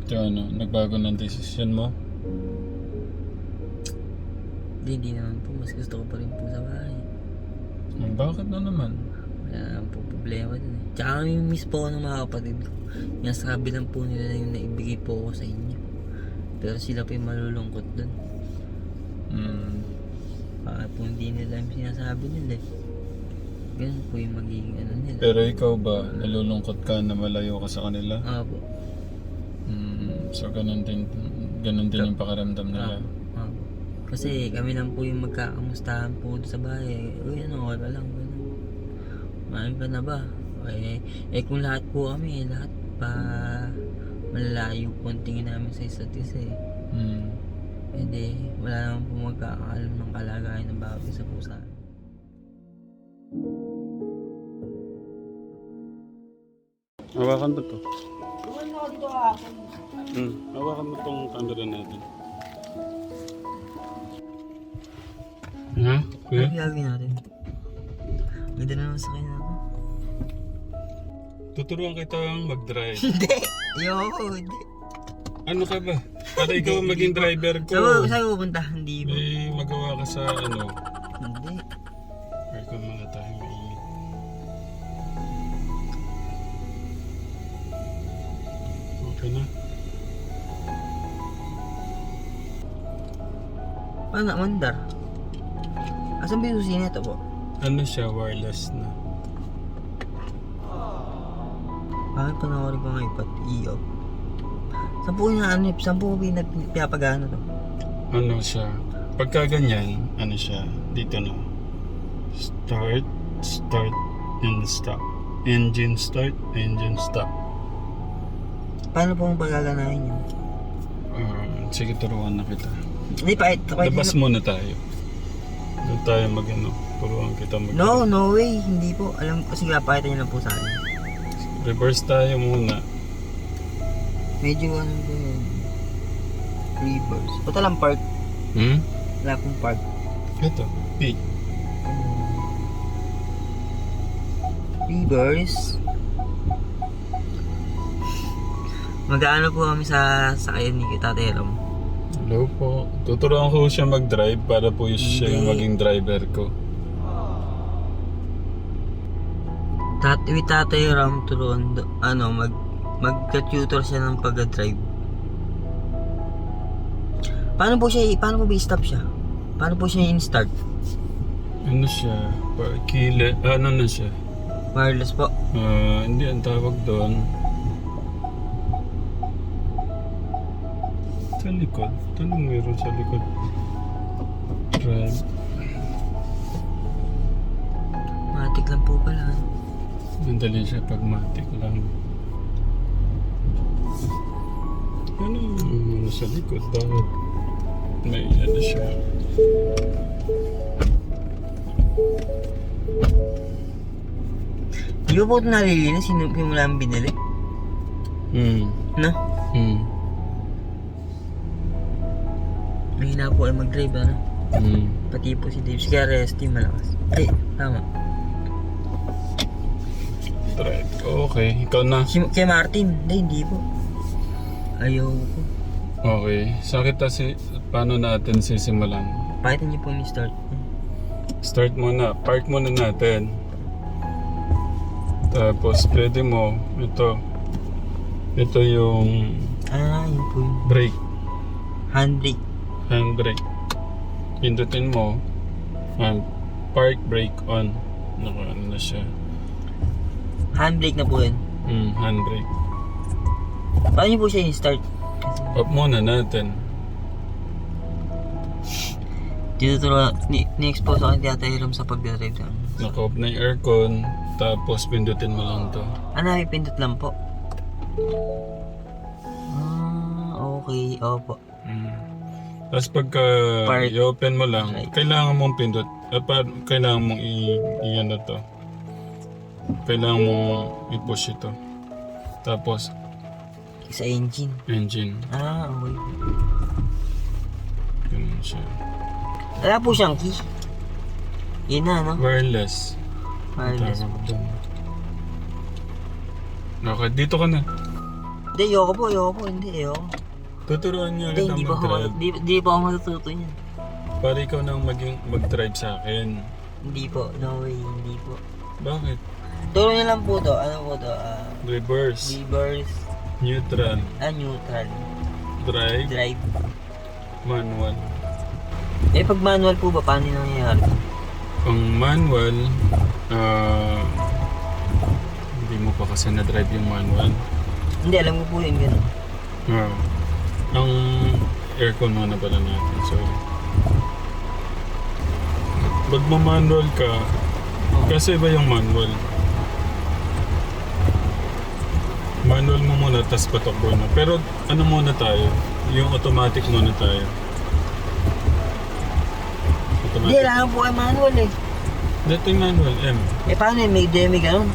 Yung ano, nagbago ng desisyon mo? Hindi naman po. Mas gusto ko pa rin po sa bahay. Bakit na naman? Wala naman po problema dun eh. Tsaka kami miss po ako ng mga kapatid ko. Nasabi lang po nila yung naibigay po ako sa inyo. Pero sila po yung malulungkot dun. Baka po hindi nila yung sinasabi nila eh. Ganun po yung magiging ano nila. Pero ikaw ba, nalulungkot ka na malayo ka sa kanila? Po. So ganun din yung pakiramdam nila. Kasi kami lang po yung magkakamustahan po sa bahay. Uy, ano, wala lang. Maayos ka na ba? Kung lahat po kami, lahat pa malalayo po ang tingin namin sa isa't isa eh. Wala naman po magkakaalam ng kalagayan ng bawat isa po sa amin. Hawakan mo to. Buwan ako dito ako. Hawakan mo tong camera natin. Ha? Kuya? Ano gagawin natin? Ganda na naman sa kanya ako. Tuturuan kitang mag-drive. Hindi! Ayoko, hindi. Ano ka ba? Para ikaw ang maging driver ko. Saan ko pupunta? Hindi mo. May magawa ka sa ano. Hindi. Aircon muna tayo, mainit. Okay na. Paano mandar? Asan ba yung susi nito po? Ano siya, wireless na. Bakit pa na rin ko ng iPad? I-off. Saan po yung saan po pinapagano to? Ano siya? Pagka ganyan, ano siya? Dito na. Start, and stop. Engine start, engine stop. Paano po ang pagaganahin yun? Sige, turuan na kita. Hindi pa, Labas muna tayo. Doon tayo mag-ano. Turuan kita mag- No way, hindi po. Alam ko, sige, pakita niyo lang po sa akin. Reverse tayo muna. Medyo ano po yun. Reverse. Punta lang park. Wala pong park. Ito, P. Reverse. Mag-aano po kami sa sakayan ni Tatay Ram. Hello po. Tuturuan ko siya mag-drive para po siya yung Hindi. maging driver ko. With Tatay Ram turuan, magka-tutor siya ng pag-drive. Paano po i-stop siya? Paano po siya i-start? Ano siya? Ano na siya? Wireless po. Hindi ang tawag doon. Sa likod. Anong meron sa likod? Drive. Matik lang po pala. Mandali siya pag matik lang. Ano sa likod? Bakit? May ano siya. Di ba po ito nalilinis? Yung wala ang binili? No? Mahina po ay mag-drive, ano? Pati po si Dave. Sige, rest yung malakas. Ay, tama. Drive. Okay, ikaw na. Kay Martin. Hindi po. Ayaw ko. Okay. Paano natin sisimulan? Pakita niyo po yung start. Start muna. Park muna natin. Tapos pwede mo, ito yung Yun po yung brake, handbrake. handbrake. Pindutin mo, park brake on. Ano na siya? Handbrake na po yun. Handbrake. Paano niyo po siya yung start? Off muna natin. Ni-expose ako ni Tatay Ram sa pagdadrive sa amin. Naka-off na yung aircon, tapos pindutin mo lang to. May pindot lang po. Okay. Opo. Tapos pagka Park. i-open mo lang, Right. kailangan mong pindot. Kailangan mong i-ano to. Kailangan mong i-push ito. Tapos, Sa engine. engine. Okay. Ganun siya. Wala po siyang key. Yun na, no? Wireless. Wireless. Tawag doon. Okay, dito ka na. Hindi, ayoko. Hindi, ayoko. Tuturuan niyo Hindi, ulit hindi ang pa ako, mag-drive. di pa ako matututo niyan. Para ikaw nang mag-drive sa akin. Hindi po, no way, hindi po. Bakit? Turo niyo lang po to, ano po to, Reverse, reverse, neutral, neutral, drive, drive. manual. Eh, pag manual po ba, paano yung nangyayari? Ang manual, hindi mo pa kasi na-drive yung manual. Hindi, alam ko po yun, gano'n. Ang aircon muna pala natin, sorry. Pag ma-manual ka, kasi iba yung manual. Manual mo muna, tas patakbo na. Pero ano muna tayo? Yung automatic muna tayo. Hindi, Automatic. alam po ay manual eh. Dito yung manual, M. Eh, paano yun? May demi gano'n?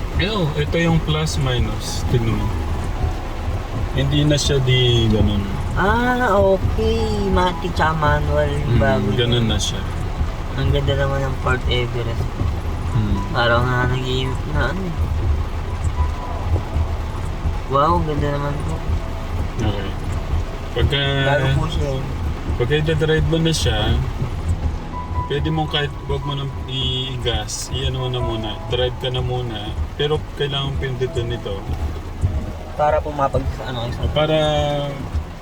Ito yung plus minus. Tignan mo. Hindi na siya di ganun. Okay. Matic tsaka manual. Bago Ganun na siya. Ang ganda naman ng Port Everest. Parang nga nag-iimip na ano eh. Wow, ang ganda naman po. Okay. Pagka Bago po siya eh. Pagka i-drive mo na siya, pwede mong kahit wag mo nang i-gas, i-ano mo na muna, drive ka na muna, pero kailangan pindutin nito Para pumapag sa ano isa. para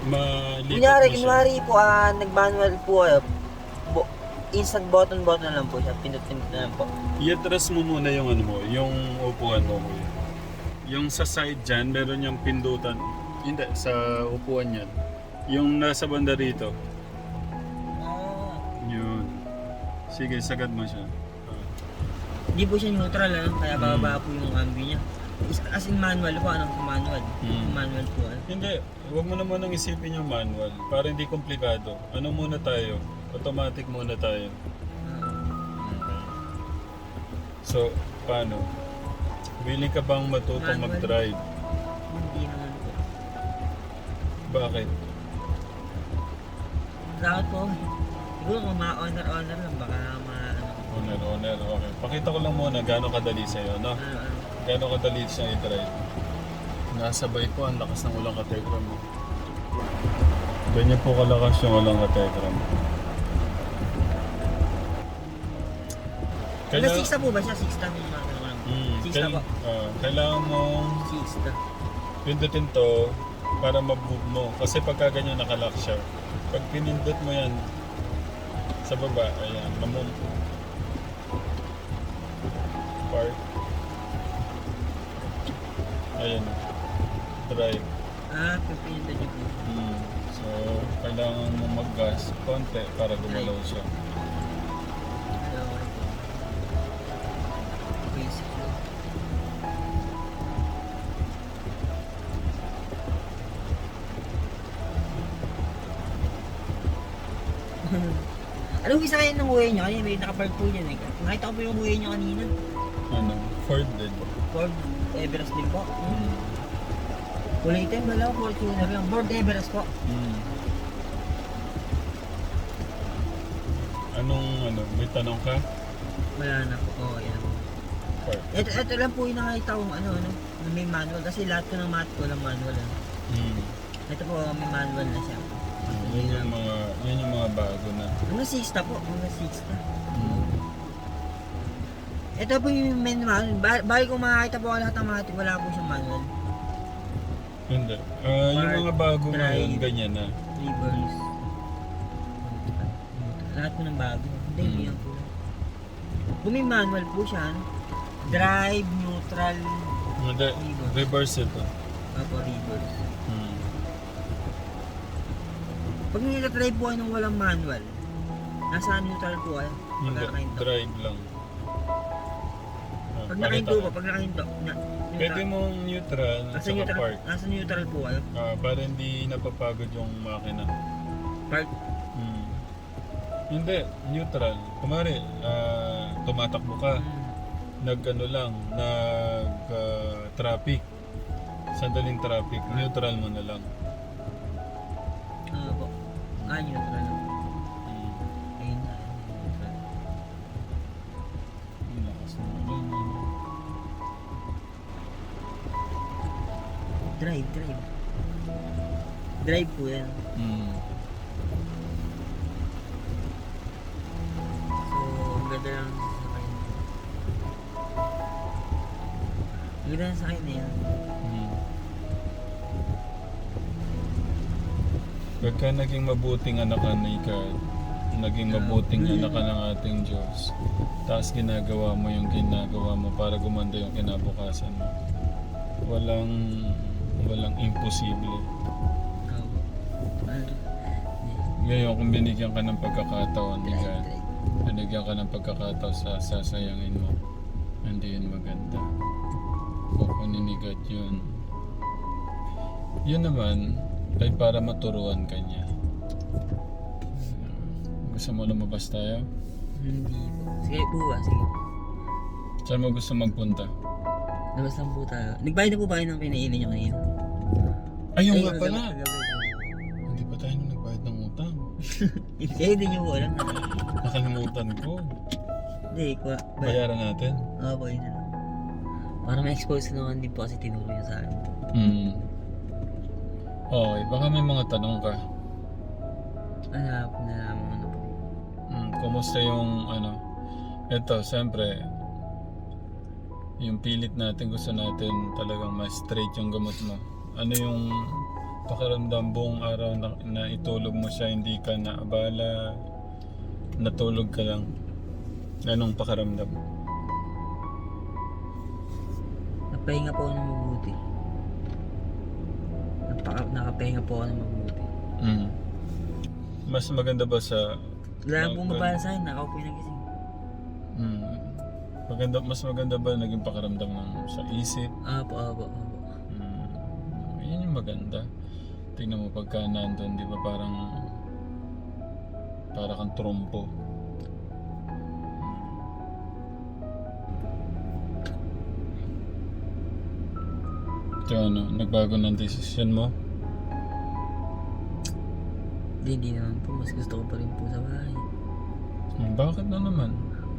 malipat Kunyari, mo siya. kunwari po, nag-manual po kayo. Instant button na lang po siya. Pindot-pindot na lang po. I-address mo muna yung ano mo, yung upuan mo. Yung sa side dyan, meron yung pindutan. Hindi, sa upuan yan. Yung nasa banda rito. Yun. Sige, sagad mo siya. Hindi po siya neutral, kaya bababa po yung ambi niya. As in manual po, anong manual? Manual po. Hindi, huwag mo naman nang isipin yung manual para hindi komplikado. Ano muna tayo? Automatic muna tayo. Okay. So, paano? Willing ka bang matutong Manual? mag-drive? Hindi naman po. Bakit? Bakit po? Siguro kung ma-honor lang, baka Owner, okay. Pakita ko lang muna gaano kadali sa'yo, no? Gaano kadali siyang i-drive. Nasabay po, ang lakas ng ulang katekram mo. Ganyan po kalakas yung ulang katekram. Kailangan... 6 na po ba siya? 6 na po mga kailangan. 6 na po. Kailangan mong 6 na. pindutin to para mag-move mo. Kasi pagka ganyan nakalock siya, pag pinindot mo yan sa baba, ayan, park. Ayan, drive. Pipinda niyo po. So, kailangan mo mag-gas konti para gumalaw siya. Kailangan po. Basic lang. Ano bisa kayo ng buhay niyo? Kanina may nakapark po dyan eh. Nakita ko po yung buhay niyo kanina. Ano? Ford din. Ford Everest din po. Kulay item, wala ko, Fortuner lang. Ford Everest po. Anong may tanong ka? Wala na po. Oo, yan. Ford. Ito lang po yung nakita kong na may manual. Kasi lahat ko ng mat ko lang manual. Ito po, may manual na siya. Yun yung mga bago na. Mga 6 na po. Mga 6 na. Ito po yung main manual. Bali kung makakita po lahat ng mga wala po siyang manual. Hindi. Yung mga bago ngayon, drive. ganyan na. Reverse. Lahat po ng bago. Hindi, yan po. Kung may manual po siya, drive, neutral, Hindi. Reverse ito. Apo, reverse. Pag nila-drive po kayo nung walang manual, nasa neutral po kayo. Hindi. Pag Drive lang. Pag Pakita nakahinto ko. po, pag nakahinto, Pwede mong neutral nasa sa neutral, park. nasa neutral po kayo. Para hindi napapagod yung makina. Park, Hindi, neutral. Kumari, tumatakbo ka. Traffic. Sandaling traffic, neutral mo na lang. po. Neutral lang. Ayun na, neutral. Ang lakas mo rin. Drive. Drive po yan. Mm. So, ang ganda lang sa kanya. Ang ganda lang sa kanya yan. Mm. Pagka naging mabuting anak ka ni God, naging mabuting anak ka ng ating Diyos, tapos ginagawa mo yung ginagawa mo para gumanda yung kinabukasan mo. Walang imposible. Ngayon, kung binigyan ka ng pagkakataon ni God, binigyan ka ng pagkakataon sa sasayangin mo, hindi yun maganda. Kukunin ni God yun. Yun naman ay para maturuan ka niya. Gusto mo lumabas tayo? Hindi po. Sige po ba? Sige. Saan mo gusto magpunta? Labas lang po tayo. Nagbayad na po ba kayo ng pinainin nyo kanina? Ayun Ay, nga pala! kagabi. Hindi pa tayo nagbayad ng utang. Kaya hindi nyo po alam na. Nakalimutan ko. Hindi, kuha. Bayaran natin. Oo po, yun na lang. Para ma-expose naman din po kasi tinuro nyo sa akin. Hmm. Okay, baka may mga tanong ka. Nalaman mo na po. Kumusta yung ano? Ito, siyempre, yung pilit natin, gusto natin talagang ma-straight yung gamot mo. Ano yung pakiramdam buong araw na itulog mo siya, hindi ka naabala, natulog ka lang? Anong pakiramdam? Napahinga po ako ng mabuti. Nakapahinga po ako ng mabuti. Mas maganda ba sa... Wala pong mabala sa akin, ako po yung nagising. Mas maganda ba naging pakiramdam ng sa isip? Apo. Yun yung maganda. Tingnan mo pagka nandun, di ba parang kang trumpo. So ano, nagbago ng desisyon mo? Hindi naman po, mas gusto ko pa rin po sa bahay. Bakit na naman?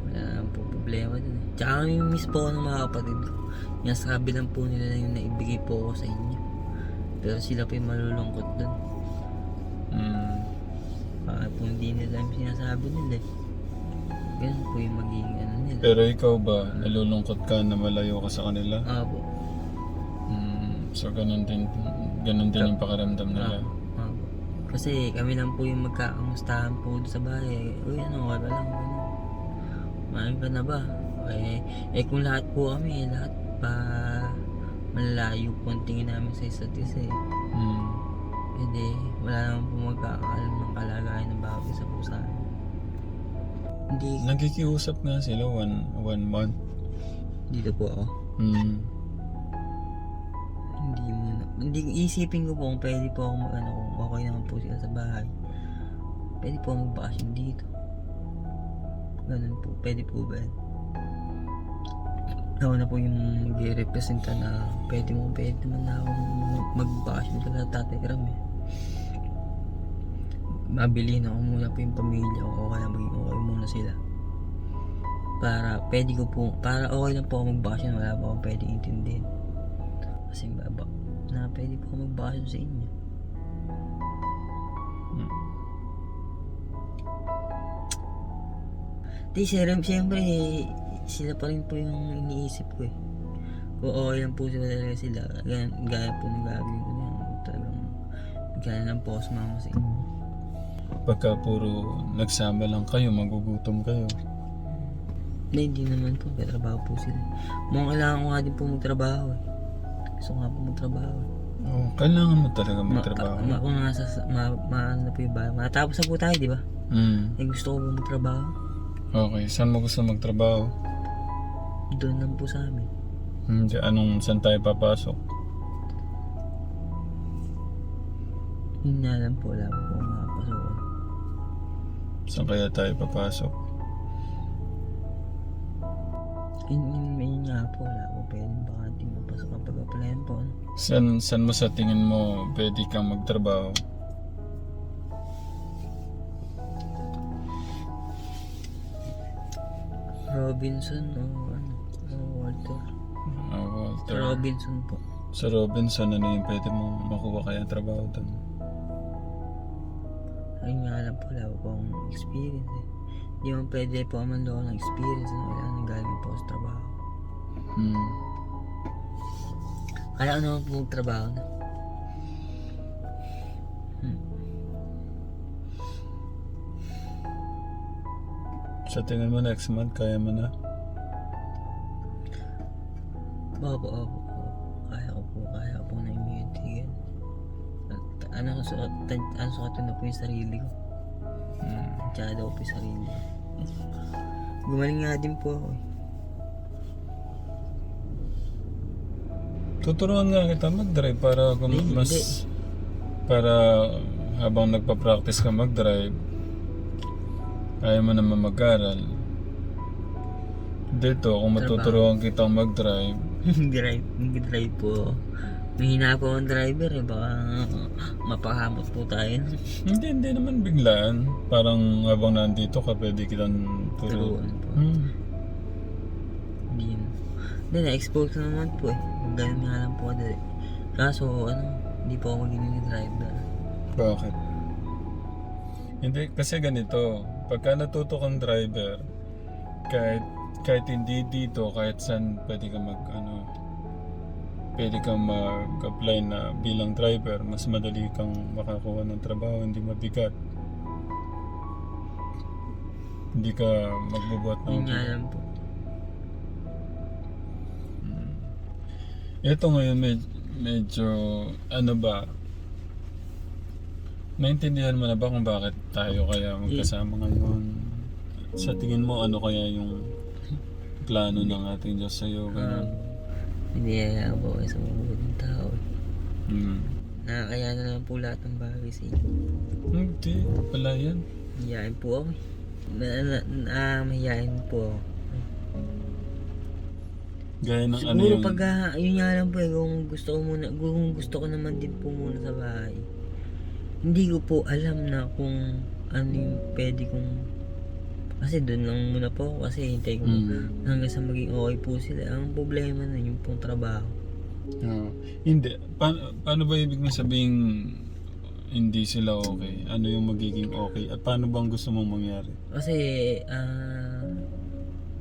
Wala naman po problema dun eh. Tsaka kami miss po ako ng mga kapatid ko. Yung sabi lang po nila na yung naibigay po ako sa inyo. Pero sila po yung malulungkot dun. Baka po hindi nila yung sinasabi nila eh. Ganun po yung magiging ano nila. Pero ikaw ba, nalulungkot ka na malayo ka sa kanila? Po. So ganun din yung pakiramdam nila. Po. Kasi kami lang po yung magkakamustahan po doon sa bahay. Uy, ano, wala lang, gano'n. Kumain ka na ba? Kung lahat po kami, lahat pa malalayo po ang tingin namin sa isa't isa eh. Hindi, wala naman po magkakaalam ng kalagayan ng bawat isa po sa amin. Hindi, Nagkikiusap nga sila one month. dito po ako. Hindi isipin ko po kung pwede po ako kung okay naman po sila sa bahay. Pwede po ako magbakasyon dito. Ganun po, pwede po ba yan? Ako na po yung mag-representa na pwede naman na akong magbakasyon sa Tatay Ram eh. Mabilin ako muna po yung pamilya ko o kaya maging okay muna sila. Para okay lang po ako magbakasyon, wala pa akong pwedeng intindihin. Kasi baba na pwede po magbakasyon sa inyo. Siyempre, sila pa rin po yung iniisip ko eh. Kung okay lang po sila, gaya po ng gagawin ko na yan. Talagang gaya lang po ako sumama sa inyo. Pagka puro nagsama lang kayo, magugutom kayo. Hindi naman po, katrabaho po sila. Mukhang kailangan ko nga din po magtrabaho eh. Gusto ko nga po magtrabaho. Kailangan mo talaga magtrabaho. Kung nasa, ano na po yung bahay. Matapos na po tayo, di ba? Gusto ko po magtrabaho. Okay, saan mo gusto magtrabaho? Doon lang po sa amin. Saan tayo papasok? Yun nga lang po, wala po akong makapasukan. Saan kaya tayo papasok? Yun nga po, wala po pwedeng baka di mapasok ang pag-applyan po. Ano? Saan mo sa tingin mo pwede kang magtrabaho? Robinson o Walter. Walter. Sa Robinson po. Sa Robinson, ano yung pwede mong makuha kaya trabaho doon? Ayun nga lang po, wala po akong experience eh. Hindi mo pwede po amando ako ng experience na kailangan nang galing po ako sa trabaho. Hmm. Kaya ano naman po magtrabaho na. Sa tingin mo next month, kaya mo na? Opo. Kaya ko po na immunity yan. Ano sukatin na po yung sarili ko. Tsaka daw po yung sarili ko. Gumaling nga din po ako eh. Tuturuan nga kita mag-drive para mas... Para habang nagpa-practice ka mag-drive, kaya mo naman mag-aral. Dito, kung matuturuan kitang mag-drive, Mag-drive po. Mahina po ang driver eh. Baka mapahamot po tayo. hindi naman biglaan. Parang habang nandito ka, pwede kitang turuan. Turuan po. Hindi mo. Hindi, na-expose ko naman po eh. Ganun nga lang po kadali. Kaso hindi po ako magiging driver. Bakit? Hindi, kasi ganito. Pagka natuto kang driver, kahit hindi dito, kahit saan pwede kang pwede kang mag-apply na bilang driver, mas madali kang makakuha ng trabaho, hindi mabigat. Hindi ka magbubuhat ng... Yun nga lang po. Ito ngayon medyo ano ba, naintindihan mo na ba kung bakit tayo kaya magkasama ngayon? Sa tingin mo ano kaya yung plano ng ating Diyos sa'yo? Ganyan? Hindi ayaw po kayo sa mabuting tao. Nakakaya na lang po lahat ng bagay sa inyo. Hindi, wala yan. Mahihain po ako eh. Mahihain po ako. Gaya ng ano Siguro yung... pag yun nga lang po eh, kung gusto ko naman din po muna sa bahay. Hindi ko po alam na kung ano yung pwede kong... Kasi doon lang muna po ako kasi hintay ko hanggang sa maging okay po sila. Ang problema na yung pong trabaho. Hindi. Paano ba ibig mo sabing hindi sila okay? Ano yung magiging okay? At paano bang gusto mong mangyari? Kasi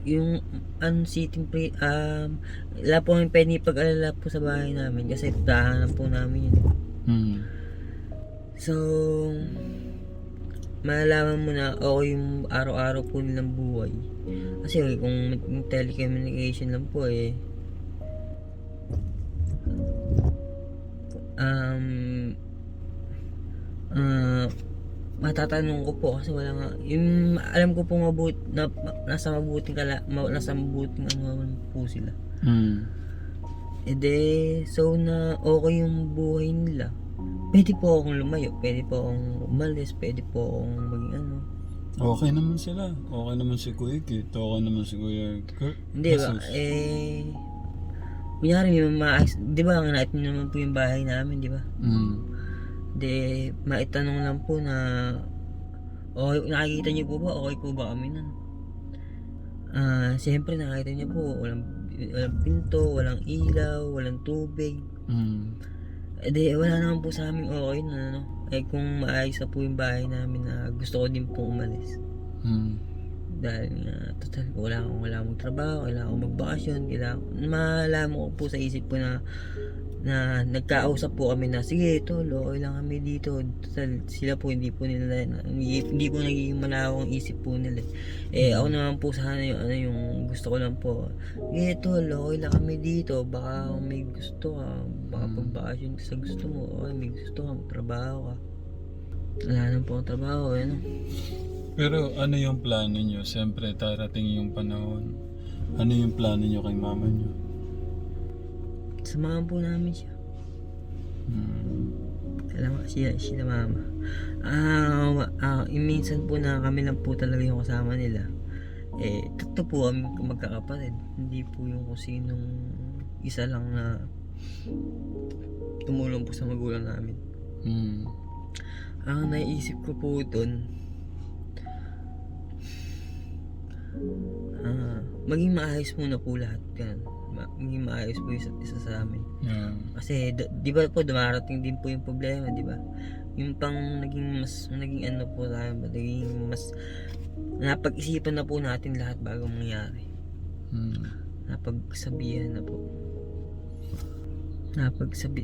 yung unseating wala po kami pwede pag-alala po sa bahay namin kasi tahanan po namin yun. So malalaman mo na okay yung araw-araw po nilang buhay. Kasi kung telecommunication lang po eh matatanong ko po kasi wala nga yung alam ko po nasa mabuting ano po sila. So na okay yung buhay nila. Pwede po akong lumayo, pwede po akong umalis, pwede po akong maging ano. Okay naman sila. Okay naman si Kuya Kit. Okay naman si Kuya Kurt. Hindi ba? Kunyari yung di ba nakita niyo naman po yung bahay namin, di ba? Maitanong lang po na okay, nakikita niyo po ba? Okay po ba kami nun? Siyempre nakikita niyo po walang pinto, walang ilaw, walang tubig. Wala naman po sa amin okay na kung maayos na po yung bahay namin na gusto ko din po umalis. Dahil nga total wala akong trabaho, kailangan akong magbakasyon, malaman ko po sa isip ko na nagkausap po kami na sige tol, okay lang kami dito. Total sila po hindi po nagiging malawak ang isip po nila. Ako naman po sana yung gusto ko lang po. Sige tol, okay lang kami dito. Baka kung may gusto ka, baka pagbakasyon ka sa gusto mo, okay may gusto ka, magtrabaho ka. Wala na po ang trabaho, ano. Pero ano yung plano nyo? Siyempre, darating yung panahon. Ano yung plano nyo kay mama nyo? Samahan po namin siya. Salamat siya mama. Minsan po na kami lang po talaga yung kasama nila. Tatlo po kami magkakapatid. Hindi po yung kung sinong isa lang na tumulong po sa magulang namin. Ang naisip ko po doon, maging maayos muna po lahat. maging maayos po yung isa't isa sa amin. Yeah. Kasi di ba po dumarating din po yung problema, di ba? Yung pang naging ano po tayo, naging mas napag-isipan na po natin lahat bago mangyari. Napagsabihan na po.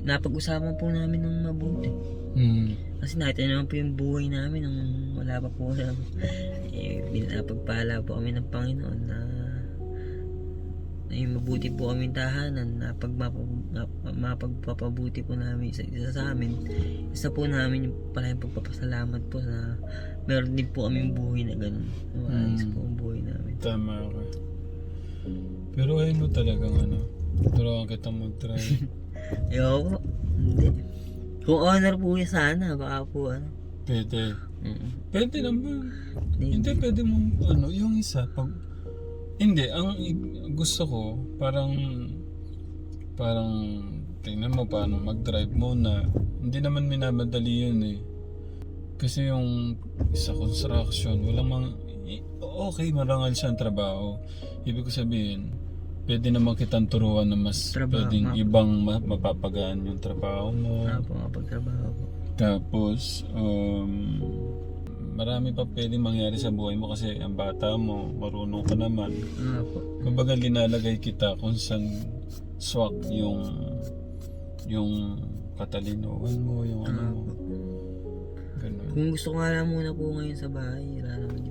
Napag-usapan po namin ng mabuti. Kasi natin naman po yung buhay namin nung wala pa po lang. Napagpala po kami ng Panginoon na yung mabuti po kaming tahanan na mapagpapabuti po namin isa sa amin. Isa po namin yung pala yung pagpapasalamat po na meron din po kaming buhay na ganun. Maayos po ang buhay namin. Tama ka. Pero ayun mo talagang turuan kita mag-try. Ayoko. Hindi. Kung honor po yan sana, baka po Pwede. Pwede naman. Hindi. Hindi pwede mo, yung isa, hindi, ang gusto ko, parang, tingnan mo paano mag-drive muna. Hindi naman minamadali yun eh. Kasi yung sa construction, okay, marangal siyang trabaho. Ibig ko sabihin, pwede naman kitang turuan na mas pwedeng ibang mapapagaan yung trabaho mo. Mapagtrabaho po. Tapos, marami pa pwedeng mangyari sa buhay mo kasi ang bata mo, marunong ka naman. Po. Kumbaga linalagay kita kung saan swak yung katalinuhan mo, yung ano mo. Ganun. Kung gusto ko nga lang muna po ngayon sa bahay, wala naman